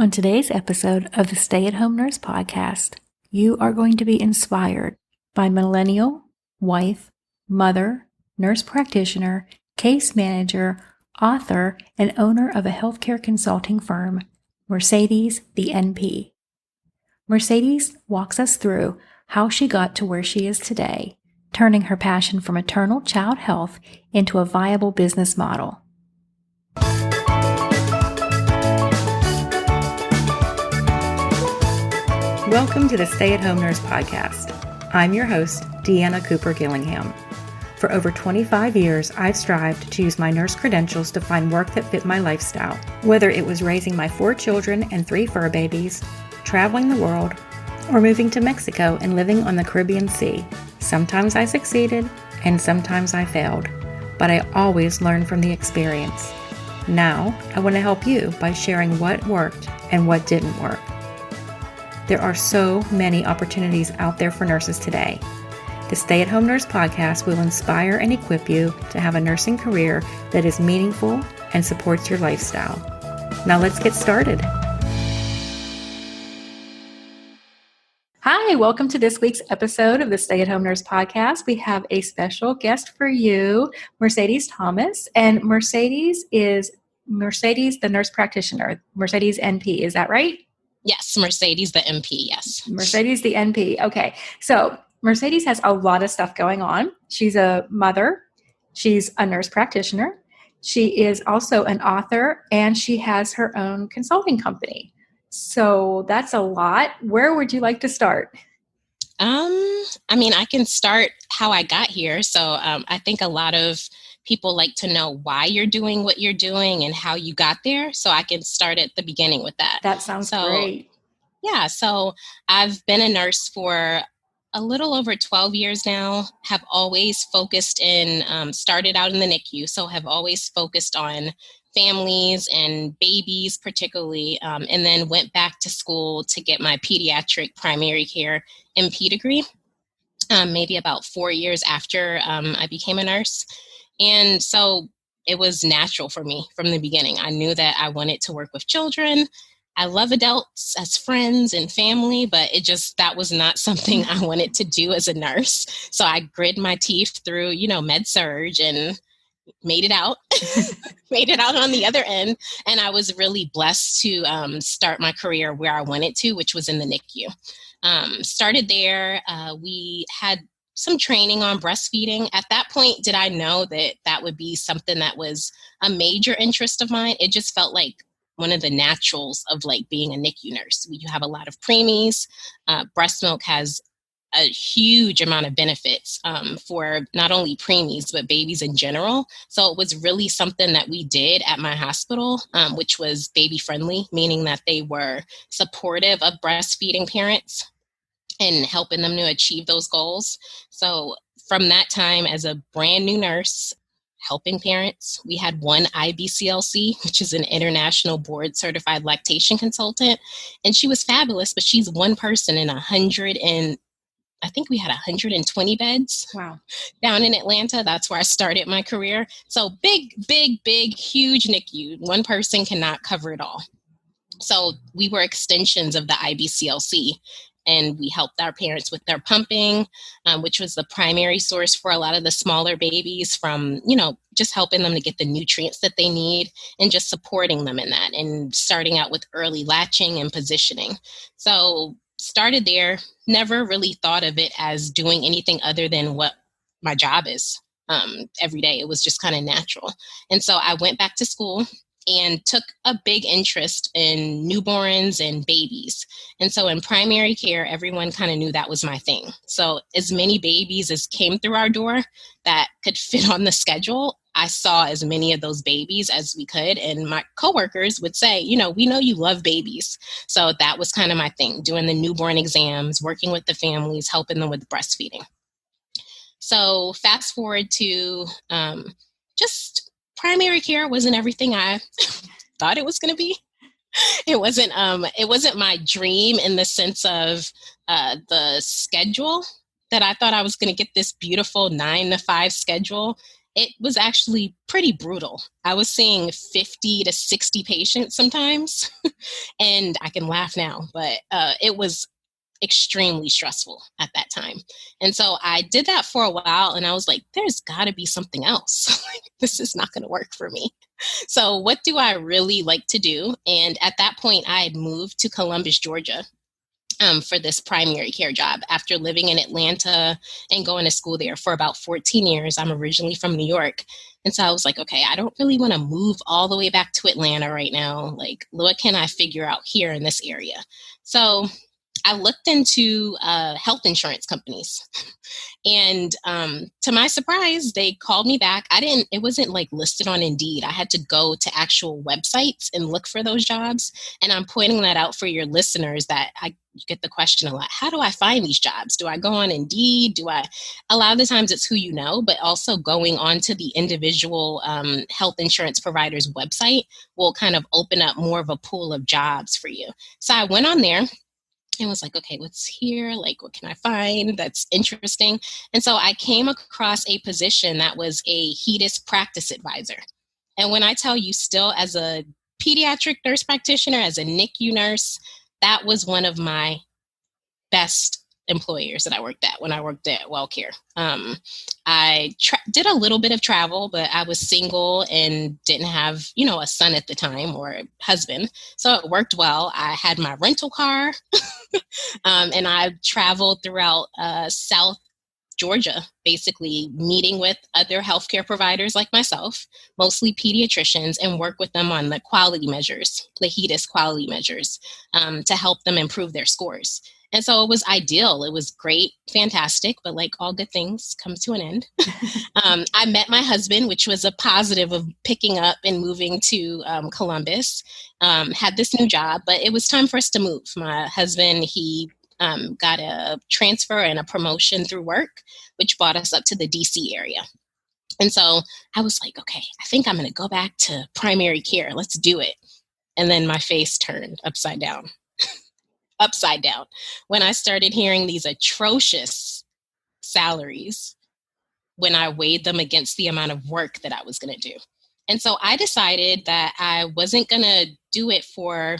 On today's episode of the Stay at Home Nurse Podcast, you are going to be inspired by millennial, wife, mother, nurse practitioner, case manager, author, and owner of a healthcare consulting firm, Mercedes the NP. Mercedes walks us through how she got to where she is today, turning her passion for maternal-child health into a viable business model. Welcome to the Stay at Home Nurse Podcast. I'm your host, Deanna Cooper Gillingham. For over 25 years, I've strived to use my nurse credentials to find work that fit my lifestyle, whether it was raising my 4 children and 3 fur babies, traveling the world, or moving to Mexico and living on the Caribbean Sea. Sometimes I succeeded, and sometimes I failed, but I always learned from the experience. Now, I want to help you by sharing what worked and what didn't work. There are so many opportunities out there for nurses today. The Stay at Home Nurse Podcast will inspire and equip you to have a nursing career that is meaningful and supports your lifestyle. Now let's get started. Hi, welcome to this week's episode of the Stay at Home Nurse Podcast. We have a special guest for you, Mercedes Thomas, and Mercedes is Mercedes, the nurse practitioner, Mercedes NP. Is that right? Yes, Mercedes the NP, yes. Mercedes the NP. Okay. So Mercedes has a lot of stuff going on. She's a mother. She's a nurse practitioner. She is also an author, and she has her own consulting company. So that's a lot. Where would you like to start? I can start how I got here. So I think a lot of people like to know why you're doing what you're doing and how you got there. So I can start at the beginning with that. That sounds great. Yeah. So I've been a nurse for a little over 12 years now, have always focused started out in the NICU. So have always focused on families and babies particularly, and then went back to school to get my pediatric primary care MP degree, maybe about 4 years after I became a nurse. And so it was natural for me from the beginning. I knew that I wanted to work with children. I love adults as friends and family, but that was not something I wanted to do as a nurse. So I grit my teeth through, med surg and made it out, made it out on the other end. And I was really blessed to start my career where I wanted to, which was in the NICU. Started there. We had some training on breastfeeding. At that point, did I know that that would be something that was a major interest of mine? It just felt like one of the naturals of being a NICU nurse. You have a lot of preemies. Breast milk has a huge amount of benefits for not only preemies, but babies in general. So it was really something that we did at my hospital, which was baby friendly, meaning that they were supportive of breastfeeding parents and helping them to achieve those goals. So from that time as a brand new nurse, helping parents, we had one IBCLC, which is an international board certified lactation consultant. And she was fabulous, but she's one person in I think we had 120 beds. Wow. Down in Atlanta. That's where I started my career. So big, huge NICU. One person cannot cover it all. So we were extensions of the IBCLC. And we helped our parents with their pumping, which was the primary source for a lot of the smaller babies from, just helping them to get the nutrients that they need and just supporting them in that and starting out with early latching and positioning. So started there, never really thought of it as doing anything other than what my job is every day. It was just kind of natural. And so I went back to school and took a big interest in newborns and babies. And so in primary care, everyone kind of knew that was my thing. So as many babies as came through our door that could fit on the schedule, I saw as many of those babies as we could. And my coworkers would say, we know you love babies. So that was kind of my thing, doing the newborn exams, working with the families, helping them with breastfeeding. So fast forward to just primary care wasn't everything I thought it was going to be. It wasn't my dream in the sense of the schedule that I thought I was going to get this beautiful 9 to 5 schedule it was actually pretty brutal. I was seeing 50 to 60 patients sometimes, and I can laugh now, but it was extremely stressful at that time. And so I did that for a while, and I was like, there's got to be something else. This is not going to work for me. So what do I really like to do? And at that point, I had moved to Columbus, Georgia, for this primary care job after living in Atlanta and going to school there for about 14 years. I'm originally from New York. And so I was like, okay, I don't really want to move all the way back to Atlanta right now. Like, what can I figure out here in this area? So I looked into health insurance companies. And to my surprise, they called me back. It wasn't like listed on Indeed. I had to go to actual websites and look for those jobs. And I'm pointing that out for your listeners that I get the question a lot. How do I find these jobs? Do I go on Indeed? A lot of the times it's who you know, but also going onto the individual health insurance provider's website will kind of open up more of a pool of jobs for you. So I went on there and was like, okay, what's here? Like, what can I find that's interesting? And so I came across a position that was a HEDIS practice advisor. And when I tell you, still as a pediatric nurse practitioner, as a NICU nurse, that was one of my best employers that I worked at when I worked at WellCare. I did a little bit of travel, but I was single and didn't have, a son at the time or a husband. So it worked well. I had my rental car and I traveled throughout South Georgia, basically meeting with other healthcare providers like myself, mostly pediatricians, and work with them on the quality measures, the HEDIS quality measures, to help them improve their scores. And so it was ideal. It was great, fantastic, but like all good things come to an end. I met my husband, which was a positive of picking up and moving to Columbus, had this new job, but it was time for us to move. My husband, he got a transfer and a promotion through work, which brought us up to the DC area. And so I was like, okay, I think I'm going to go back to primary care. Let's do it. And then my face turned upside down when I started hearing these atrocious salaries when I weighed them against the amount of work that I was going to do. And so I decided that I wasn't going to do it for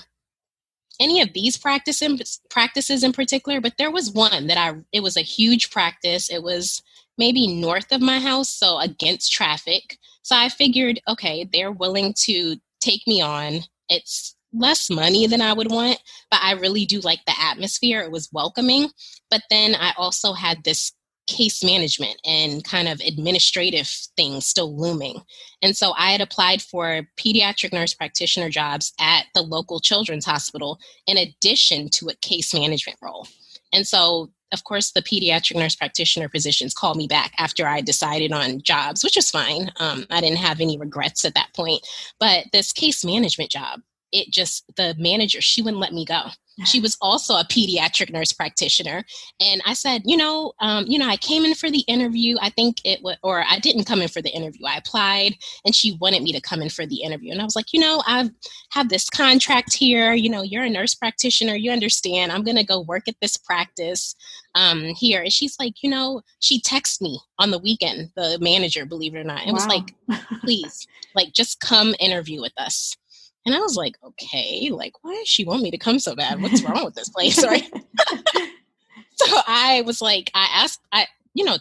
any of these practices in particular, but there was one that it was a huge practice. It was maybe north of my house, so against traffic. So I figured, okay, they're willing to take me on. It's less money than I would want, but I really do like the atmosphere. It was welcoming. But then I also had this case management and kind of administrative things still looming. And so I had applied for pediatric nurse practitioner jobs at the local children's hospital in addition to a case management role. And so, of course, the pediatric nurse practitioner positions called me back after I decided on jobs, which was fine. I didn't have any regrets at that point. But this case management job, the manager, she wouldn't let me go. She was also a pediatric nurse practitioner. And I said, I came in for the interview. I think or I didn't come in for the interview. I applied and she wanted me to come in for the interview. And I was like, I have this contract here. You're a nurse practitioner. You understand. I'm going to go work at this practice here. And she's like, she texted me on the weekend, the manager, believe it or not. It was like, please, like, just come interview with us. And I was like, okay, like, why does she want me to come so bad? What's wrong with this place, right? So I was like, I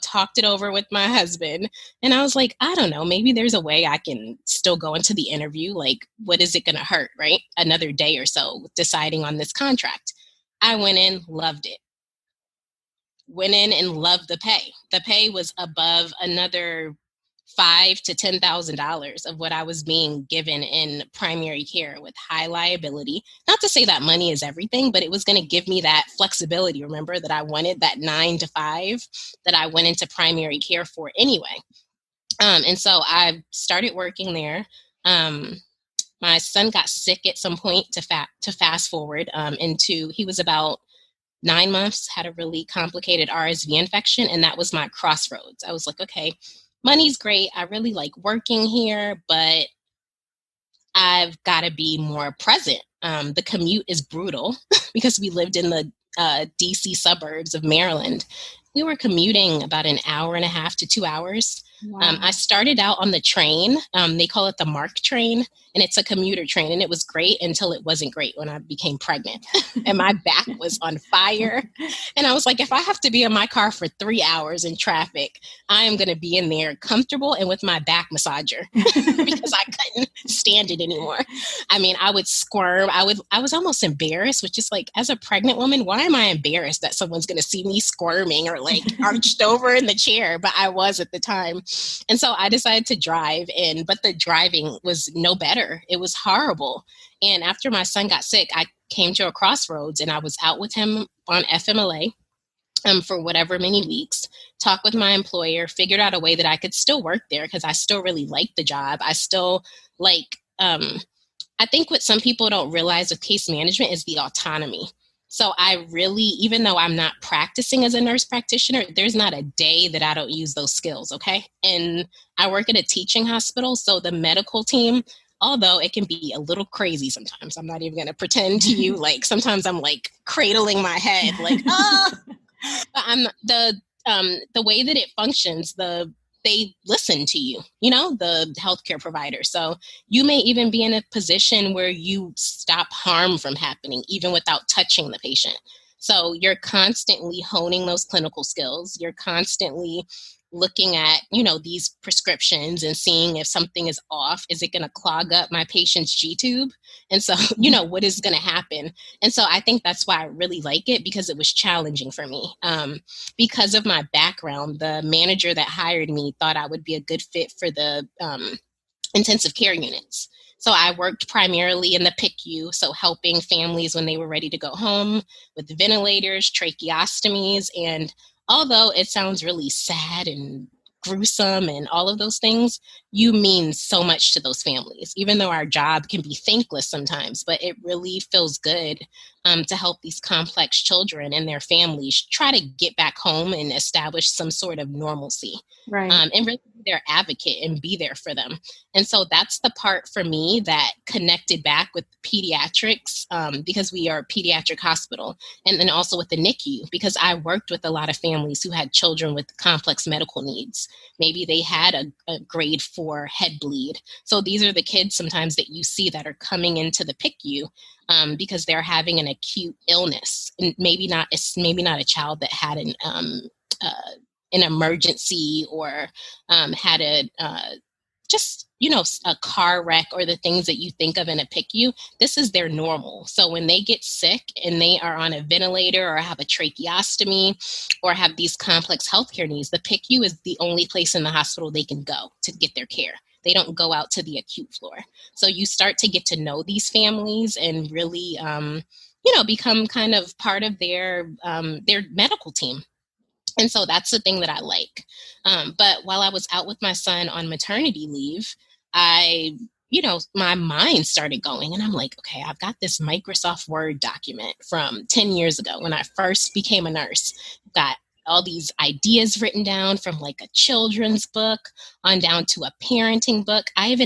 talked it over with my husband. And I was like, I don't know, maybe there's a way I can still go into the interview. Like, what is it going to hurt, right? Another day or so deciding on this contract. I went in, loved it. Went in and loved the pay. The pay was above another $5,000 to $10,000 of what I was being given in primary care with high liability. Not to say that money is everything, but it was going to give me that flexibility. Remember that I wanted that 9 to 5 that I went into primary care for anyway. And so I started working there. My son got sick at some point to fast forward he was about 9 months, had a really complicated RSV infection. And that was my crossroads. I was like, okay, money's great. I really like working here, but I've got to be more present. The commute is brutal because we lived in the DC suburbs of Maryland. We were commuting about an hour and a half to 2 hours. Wow. I started out on the train. They call it the MARC train, and it's a commuter train. And it was great until it wasn't great when I became pregnant. And my back was on fire. And I was like, if I have to be in my car for 3 hours in traffic, I am going to be in there comfortable and with my back massager because I couldn't stand it anymore. I mean, I would squirm. I was almost embarrassed, which is like, as a pregnant woman, why am I embarrassed that someone's going to see me squirming or like arched over in the chair? But I was at the time. And so I decided to drive in, but the driving was no better. It was horrible. And after my son got sick, I came to a crossroads and I was out with him on FMLA for whatever many weeks, talked with my employer, figured out a way that I could still work there because I still really liked the job. I still like, I think what some people don't realize with case management is the autonomy. So I really, even though I'm not practicing as a nurse practitioner, there's not a day that I don't use those skills, okay? And I work at a teaching hospital, so the medical team, although it can be a little crazy sometimes, I'm not even going to pretend to you, like sometimes I'm like cradling my head, like, ah! But I'm the way that it functions, they listen to you, the healthcare provider. So you may even be in a position where you stop harm from happening, even without touching the patient. So you're constantly honing those clinical skills. You're constantly looking at, these prescriptions and seeing if something is off. Is it going to clog up my patient's G-tube? And so, what is going to happen? And so I think that's why I really like it, because it was challenging for me. Because of my background, the manager that hired me thought I would be a good fit for the intensive care units. So I worked primarily in the PICU, so helping families when they were ready to go home with ventilators, tracheostomies, and although it sounds really sad and gruesome and all of those things, you mean so much to those families, even though our job can be thankless sometimes, but it really feels good to help these complex children and their families try to get back home and establish some sort of normalcy. Right. And really be their advocate and be there for them. And so that's the part for me that connected back with pediatrics, because we are a pediatric hospital, and then also with the NICU, because I worked with a lot of families who had children with complex medical needs. Maybe they had a grade 4 head bleed. So these are the kids sometimes that you see that are coming into the PICU because they're having an acute illness. And maybe not a child that had an emergency or had a car wreck or the things that you think of in a PICU. This is their normal. So when they get sick and they are on a ventilator or have a tracheostomy or have these complex healthcare needs, the PICU is the only place in the hospital they can go to get their care. They don't go out to the acute floor. So you start to get to know these families and really, become kind of part of their medical team. And so that's the thing that I like. But while I was out with my son on maternity leave, my mind started going and I'm like, okay, I've got this Microsoft Word document from 10 years ago when I first became a nurse. Got all these ideas written down from like a children's book on down to a parenting book. I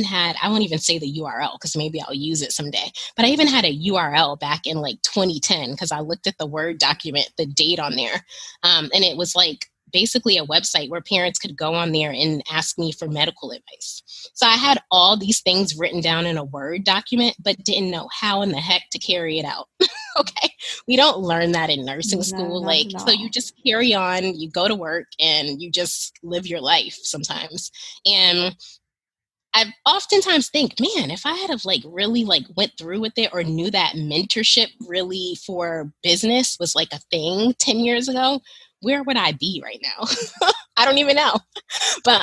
won't even say the URL because maybe I'll use it someday, but I even had a URL back in like 2010 because I looked at the Word document, the date on there. And it was like basically a website where parents could go on there and ask me for medical advice. So I had all these things written down in a Word document, but didn't know how in the heck to carry it out. Okay. We don't learn that in nursing school. So you just carry on, you go to work and you just live your life sometimes. And I oftentimes think, man, if I had have really went through with it or knew that mentorship really for business was like a thing 10 years ago, where would I be right now? I don't even know. But,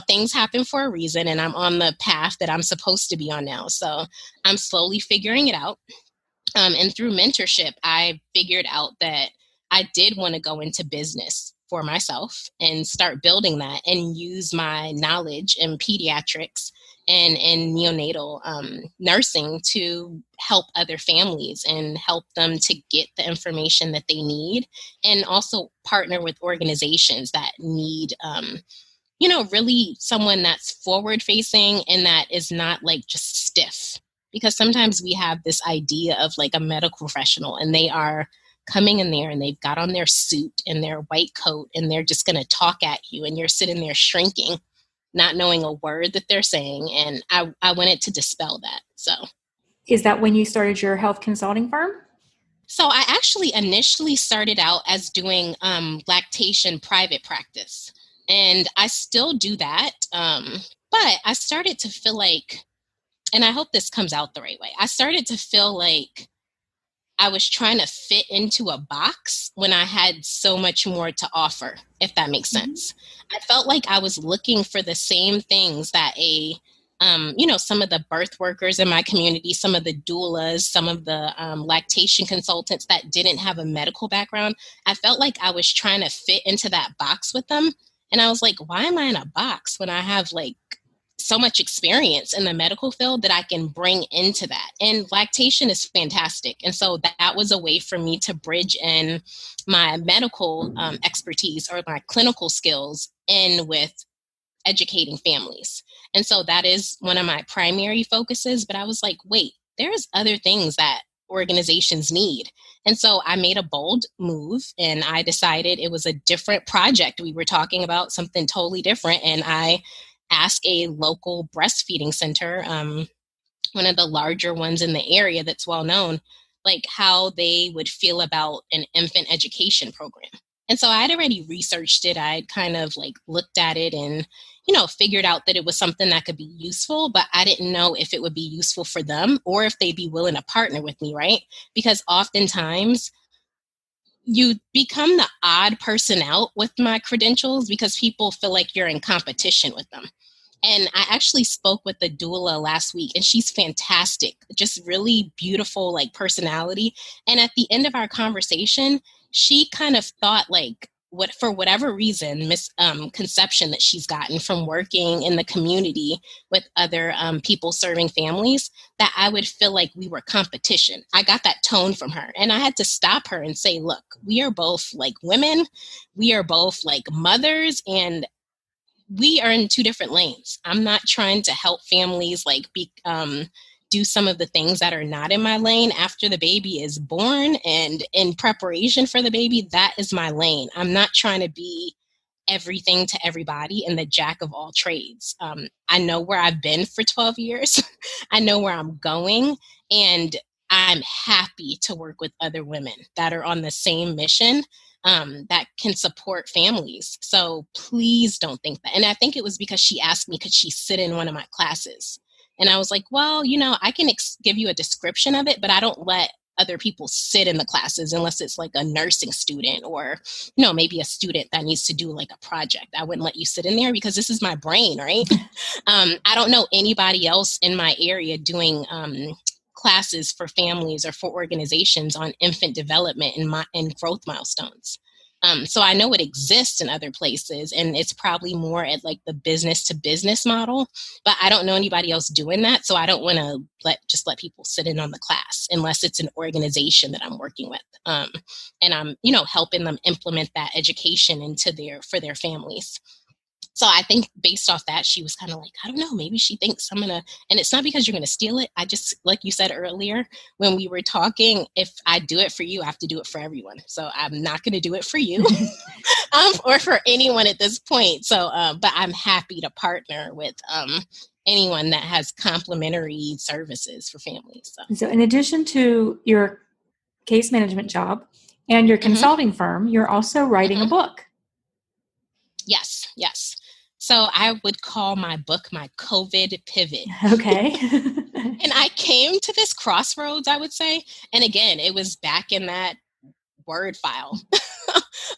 things happen for a reason and I'm on the path that I'm supposed to be on now. So I'm slowly figuring it out. And through mentorship, I figured out that I did want to go into business for myself and start building that and use my knowledge in pediatrics and in neonatal nursing to help other families and help them to get the information that they need, and also partner with organizations that need really someone that's forward facing and that is not just stiff. Because sometimes we have this idea of a medical professional and they are coming in there and they've got on their suit and their white coat and they're just going to talk at you and you're sitting there shrinking. not knowing a word that they're saying. And I wanted to dispel that. So. Is that when you started your health consulting firm? So I actually initially started out as doing lactation private practice, and I still do that. But I started to feel like, and I hope this comes out the right way, I started to feel like I was trying to fit into a box when I had so much more to offer, if that makes sense. I felt like I was looking for the same things that some of the birth workers in my community, some of the doulas, some of the lactation consultants that didn't have a medical background. I felt like I was trying to fit into that box with them. And I was like, why am I in a box when I have like so much experience in the medical field that I can bring into that? And lactation is fantastic. And so that was a way for me to bridge in my medical expertise or my clinical skills in with educating families. And so that is one of my primary focuses. But I was like, wait, there's other things that organizations need. And so I made a bold move, and I decided it was a different project. We were talking about something totally different. And I asked a local breastfeeding center, one of the larger ones in the area that's well known, like how they would feel about an infant education program. And so I had already researched it. I had kind of like looked at it and, figured out that it was something that could be useful, but I didn't know if it would be useful for them or if they'd be willing to partner with me, right? Because oftentimes you become the odd person out with my credentials because people feel like you're in competition with them. And I actually spoke with the doula last week, and she's fantastic, just really beautiful, like personality. And at the end of our conversation, she kind of thought like, for whatever reason, misconception that she's gotten from working in the community with other people serving families, that I would feel like we were competition. I got that tone from her, and I had to stop her and say, look, we are both like women, we are both like mothers, and we are in two different lanes. I'm not trying to help families do some of the things that are not in my lane after the baby is born and in preparation for the baby. That is my lane. I'm not trying to be everything to everybody and the jack of all trades. I know where I've been for 12 years. I know where I'm going, and I'm happy to work with other women that are on the same mission, that can support families. So please don't think that. And I think it was because she asked me, could she sit in one of my classes? And I was like, well, I can give you a description of it, but I don't let other people sit in the classes unless it's like a nursing student or, maybe a student that needs to do like a project. I wouldn't let you sit in there because this is my brain, right? I don't know anybody else in my area doing classes for families or for organizations on infant development and growth milestones. So I know it exists in other places, and it's probably more at like the business to business model, but I don't know anybody else doing that. So I don't want to let people sit in on the class unless it's an organization that I'm working with. And I'm, helping them implement that education for their families. So I think based off that, she was kind of like, I don't know, maybe she thinks I'm going to, and it's not because you're going to steal it. I just, like you said earlier, when we were talking, if I do it for you, I have to do it for everyone. So I'm not going to do it for you or for anyone at this point. So, but I'm happy to partner with anyone that has complementary services for families. So in addition to your case management job and your consulting firm, you're also writing a book. Yes. So I would call my book my COVID pivot. Okay. And I came to this crossroads, I would say. And again, it was back in that Word file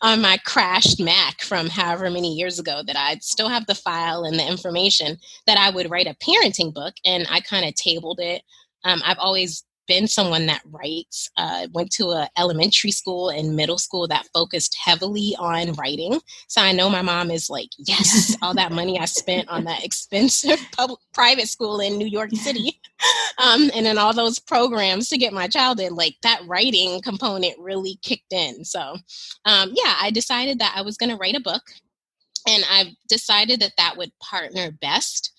on my crashed Mac from however many years ago that I'd still have the file and the information that I would write a parenting book. And I kind of tabled it. I've always been someone that writes. Went to an elementary school and middle school that focused heavily on writing. So I know my mom is like, yes, all that money I spent on that expensive private school in New York City. And then all those programs to get my child in, like that writing component really kicked in. So I decided that I was going to write a book. And I decided that would partner best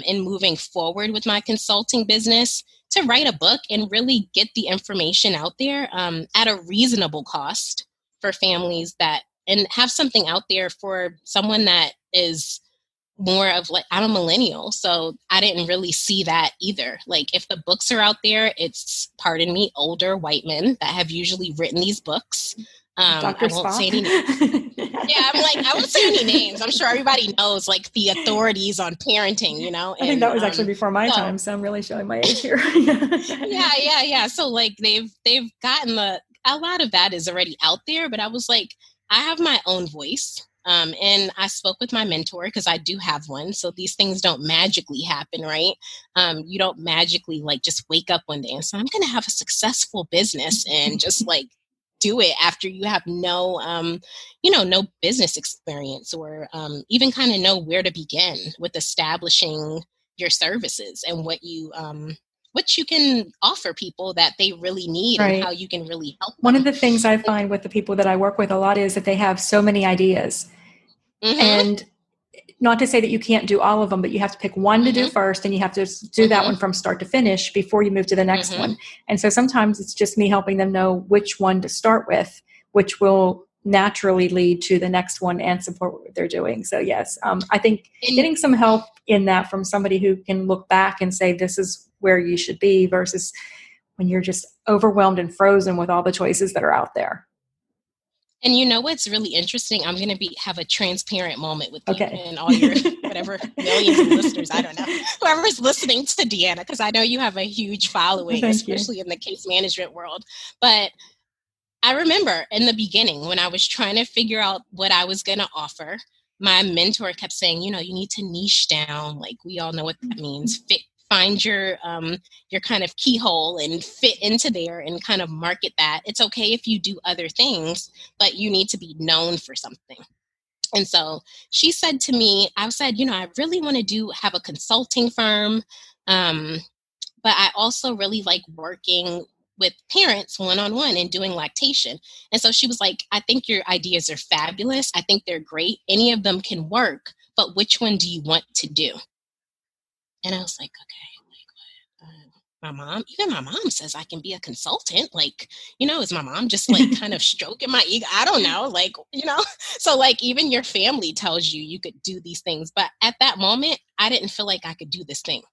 in moving forward with my consulting business, to write a book and really get the information out there at a reasonable cost for families and have something out there for someone that is more of like, I'm a millennial, so I didn't really see that either. Like if the books are out there, it's, pardon me, older white men that have usually written these books. Dr. I won't Spock. say any names. Yeah, I'm like, I won't say any names. I'm sure everybody knows like the authorities on parenting, you know? I think that was actually before my time, so I'm really showing my age here. Yeah. So like they've gotten a lot of that is already out there, but I was like, I have my own voice. And I spoke with my mentor because I do have one. So these things don't magically happen, right? You don't magically like just wake up one day and say, I'm going to have a successful business and just like do it after you have no, no business experience or even kind of know where to begin with establishing your services and what you can offer people that they really need Right. and how you can really help them. One of the things I find with the people that I work with a lot is that they have so many ideas. Mm-hmm. And not to say that you can't do all of them, but you have to pick one to do first, and you have to do that one from start to finish before you move to the next one. And so sometimes it's just me helping them know which one to start with, which will naturally lead to the next one and support what they're doing. So yes, I think getting some help in that from somebody who can look back and say, this is where you should be, versus when you're just overwhelmed and frozen with all the choices that are out there. And you know what's really interesting? I'm going to have a transparent moment with you and all your whatever millions of listeners. I don't know whoever's listening to Deanna, because I know you have a huge following, especially in the case management world. But I remember in the beginning when I was trying to figure out what I was going to offer, my mentor kept saying, you need to niche down. Like we all know what that means. Find your kind of keyhole and fit into there and kind of market that. It's okay if you do other things, but you need to be known for something. And so she said to me, I said, I really want to have a consulting firm, but I also really like working with parents one-on-one and doing lactation. And so she was like, I think your ideas are fabulous. I think they're great. Any of them can work, but which one do you want to do? And I was like, okay, my mom says I can be a consultant. Like, is my mom just like kind of stroking my ego? I don't know. Like, so like even your family tells you could do these things. But at that moment, I didn't feel like I could do this thing.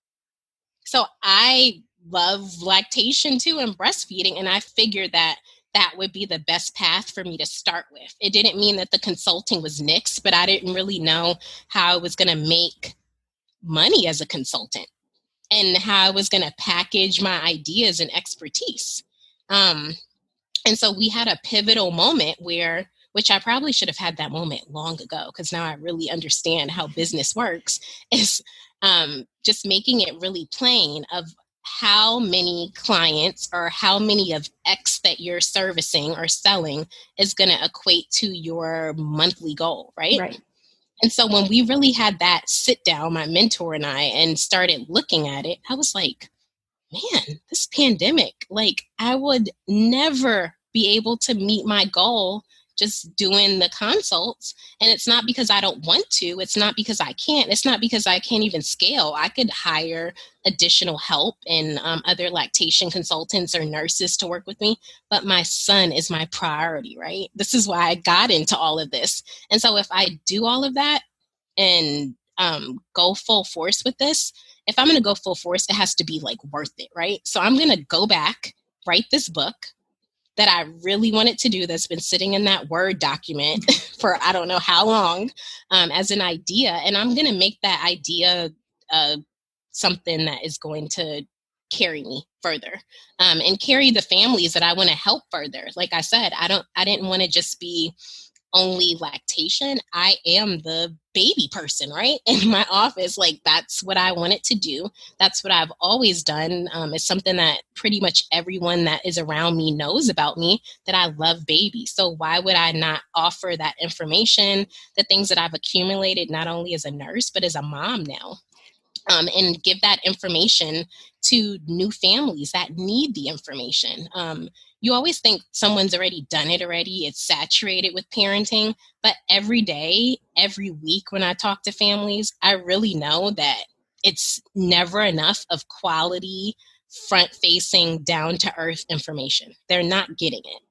So I love lactation too and breastfeeding. And I figured that would be the best path for me to start with. It didn't mean that the consulting was nixed, but I didn't really know how I was going to make money as a consultant and how I was going to package my ideas and expertise. And so we had a pivotal moment which I probably should have had that moment long ago, because now I really understand how business works, is just making it really plain of how many clients or how many of X that you're servicing or selling is going to equate to your monthly goal, right? Right. And so when we really had that sit down, my mentor and I, and started looking at it, I was like, man, this pandemic, like I would never be able to meet my goal just doing the consults. And it's not because I don't want to. It's not because I can't. It's not because I can't even scale. I could hire additional help and other lactation consultants or nurses to work with me. But my son is my priority, right? This is why I got into all of this. And so if I do all of that and go full force with this, if I'm going to go full force, it has to be like worth it, right? So I'm going to go back, write this book that I really wanted to do, that's been sitting in that Word document for I don't know how long, as an idea. And I'm going to make that idea something that is going to carry me further, and carry the families that I want to help further. Like I said, I didn't want to just be only lactation. I am the baby person, right? In my office, like that's what I wanted to do. That's what I've always done. It's something that pretty much everyone that is around me knows about me, that I love babies. So why would I not offer that information, the things that I've accumulated, not only as a nurse, but as a mom now? And give that information to new families that need the information. You always think someone's already done it already. It's saturated with parenting. But every day, every week when I talk to families, I really know that it's never enough of quality, front-facing, down-to-earth information. They're not getting it.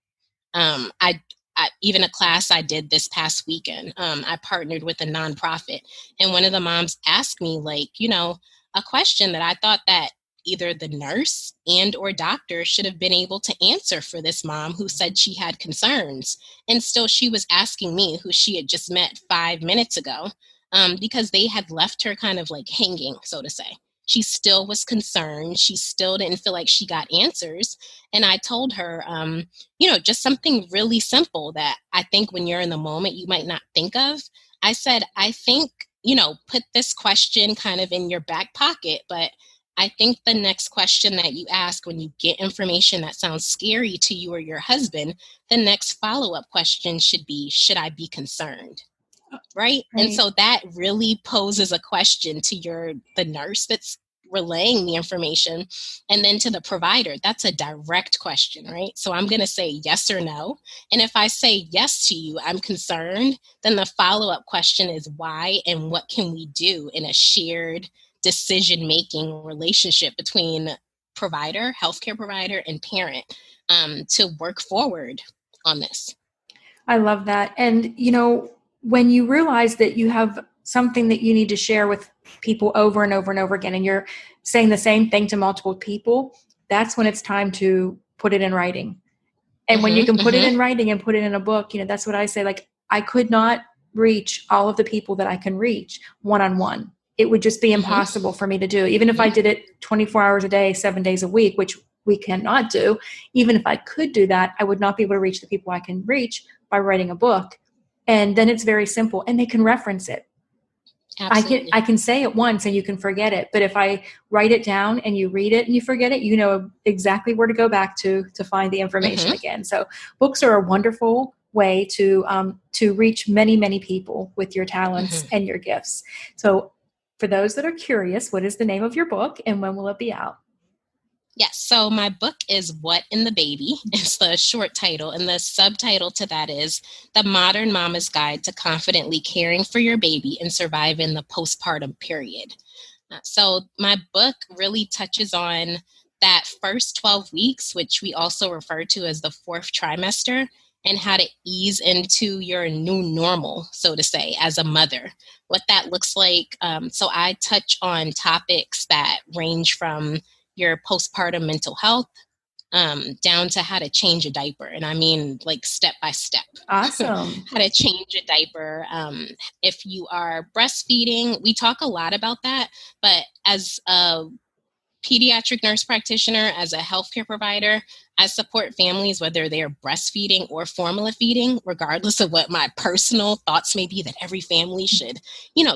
even a class I did this past weekend, I partnered with a nonprofit, and one of the moms asked me, like, a question that I thought that either the nurse and or doctor should have been able to answer for this mom who said she had concerns. And still she was asking me, who she had just met 5 minutes ago, because they had left her kind of like hanging, so to say. She still was concerned. She still didn't feel like she got answers. And I told her, just something really simple that I think when you're in the moment, you might not think of. I said, I think, put this question kind of in your back pocket, but I think the next question that you ask when you get information that sounds scary to you or your husband, the next follow-up question should be, should I be concerned? Right? And so that really poses a question to the nurse that's relaying the information, and then to the provider. That's a direct question, right? So I'm going to say yes or no. And if I say yes to you, I'm concerned, then the follow-up question is why, and what can we do in a shared decision-making relationship between provider, healthcare provider, and parent to work forward on this. I love that. And, when you realize that you have something that you need to share with people over and over and over again, and you're saying the same thing to multiple people, that's when it's time to put it in writing. And when you can put it in writing and put it in a book, that's what I say. Like, I could not reach all of the people that I can reach one-on-one. It would just be impossible for me to do. Even if I did it 24 hours a day, 7 days a week, which we cannot do. Even if I could do that, I would not be able to reach the people I can reach by writing a book. And then it's very simple, and they can reference it. Absolutely. I can say it once and you can forget it. But if I write it down and you read it and you forget it, you know exactly where to go back to find the information again. So books are a wonderful way to reach many, many people with your talents and your gifts. So for those that are curious, what is the name of your book and when will it be out? Yes. So my book is What in the Baby. It's the short title. And the subtitle to that is The Modern Mama's Guide to Confidently Caring for Your Baby and Surviving the Postpartum Period. So my book really touches on that first 12 weeks, which we also refer to as the fourth trimester, and how to ease into your new normal, so to say, as a mother, what that looks like. So I touch on topics that range from your postpartum mental health, down to how to change a diaper. And I mean, like, step by step. Awesome. How to change a diaper. If you are breastfeeding, we talk a lot about that, but as a pediatric nurse practitioner, as a healthcare provider, I support families whether they are breastfeeding or formula feeding, regardless of what my personal thoughts may be that every family should,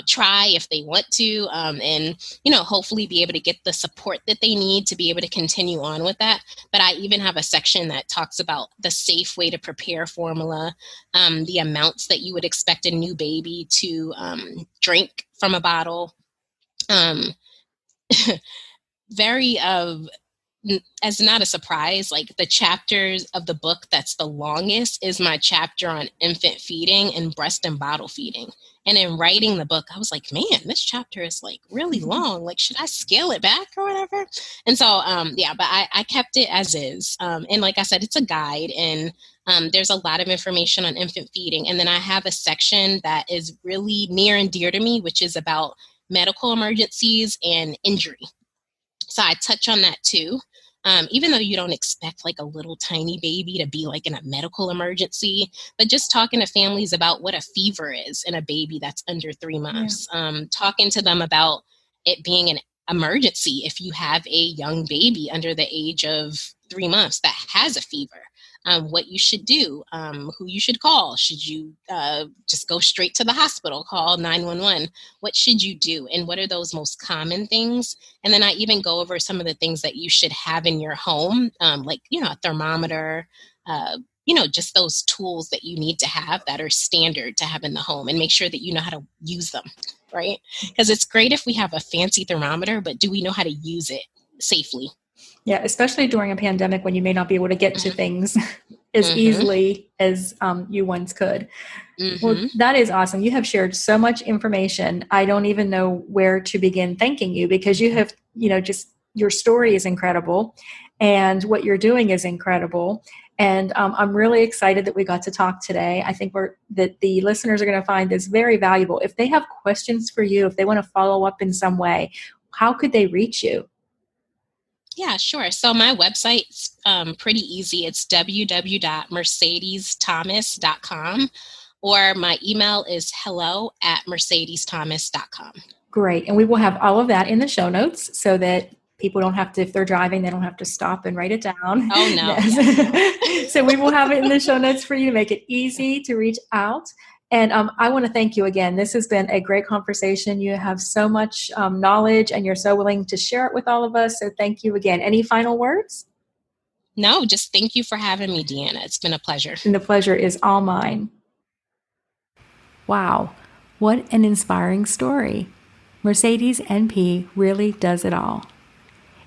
try if they want to, and, hopefully be able to get the support that they need to be able to continue on with that. But I even have a section that talks about the safe way to prepare formula, the amounts that you would expect a new baby to drink from a bottle. Very as not a surprise, like the chapters of the book that's the longest is my chapter on infant feeding and breast and bottle feeding. And in writing the book, I was like, man, this chapter is like really long. Like, should I scale it back or whatever? And so, but I kept it as is. And like I said, it's a guide, and there's a lot of information on infant feeding. And then I have a section that is really near and dear to me, which is about medical emergencies and injury. So I touch on that too. Even though you don't expect like a little tiny baby to be like in a medical emergency, but just talking to families about what a fever is in a baby that's under 3 months, talking to them about it being an emergency if you have a young baby under the age of 3 months that has a fever. What you should do, who you should call. Should you just go straight to the hospital, call 911? What should you do? And what are those most common things? And then I even go over some of the things that you should have in your home, like, a thermometer, just those tools that you need to have that are standard to have in the home, and make sure that you know how to use them, right? Because it's great if we have a fancy thermometer, but do we know how to use it safely? Yeah, especially during a pandemic when you may not be able to get to things as easily as you once could. Well, that is awesome. You have shared so much information. I don't even know where to begin thanking you, because you have, just your story is incredible and what you're doing is incredible. And I'm really excited that we got to talk today. I think that the listeners are going to find this very valuable. If they have questions for you, if they want to follow up in some way, how could they reach you? Yeah, sure. So my website's pretty easy. It's www.mercedesthomas.com, or my email is hello@mercedesthomas.com. Great. And we will have all of that in the show notes so that people don't have to, if they're driving, they don't have to stop and write it down. Oh, no. Yes, no. So we will have it in the show notes for you to make it easy to reach out. And I want to thank you again. This has been a great conversation. You have so much knowledge and you're so willing to share it with all of us. So thank you again. Any final words? No, just thank you for having me, Deanna. It's been a pleasure. And the pleasure is all mine. Wow, what an inspiring story. Mercedes NP really does it all.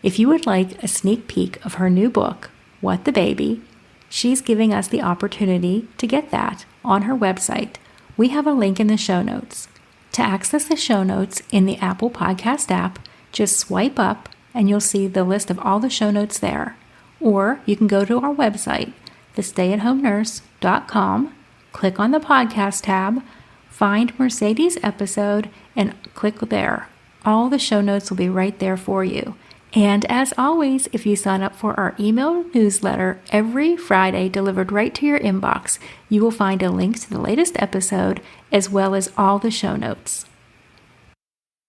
If you would like a sneak peek of her new book, What the Baby, she's giving us the opportunity to get that on her website. We have a link in the show notes. To access the show notes in the Apple Podcast app, just swipe up and you'll see the list of all the show notes there. Or you can go to our website, thestayathomenurse.com, click on the podcast tab, find Mercedes' episode, and click there. All the show notes will be right there for you. And as always, if you sign up for our email newsletter every Friday delivered right to your inbox, you will find a link to the latest episode as well as all the show notes.